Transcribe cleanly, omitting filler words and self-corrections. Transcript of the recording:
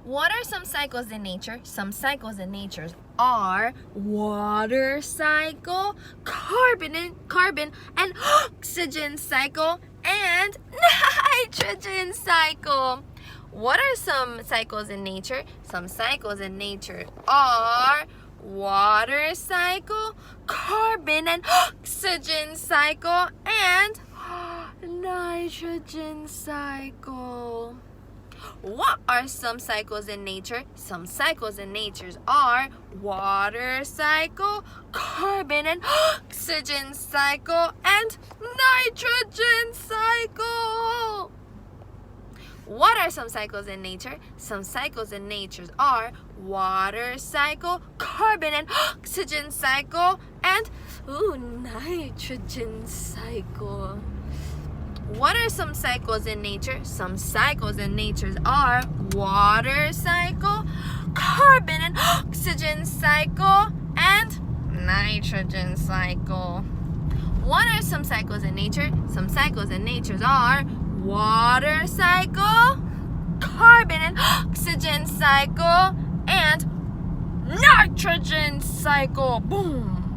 What are some cycles in nature? Some cycles in nature are water cycle, carbon and oxygen cycle, and nitrogen cycle. What are some cycles in nature? Some cycles in nature are water cycle, carbon and oxygen cycle, and nitrogen cycle. What are some cycles in nature? Some cycles in nature are water cycle, carbon and oxygen cycle, and nitrogen cycle. What are some cycles in nature? Some cycles in nature are water cycle, carbon and oxygen cycle, and nitrogen cycle. What are some cycles in nature? Some cycles in nature are water cycle, carbon and oxygen cycle, and nitrogen cycle. What are some cycles in nature? Some cycles in nature are water cycle, carbon and oxygen cycle, and nitrogen cycle. Boom!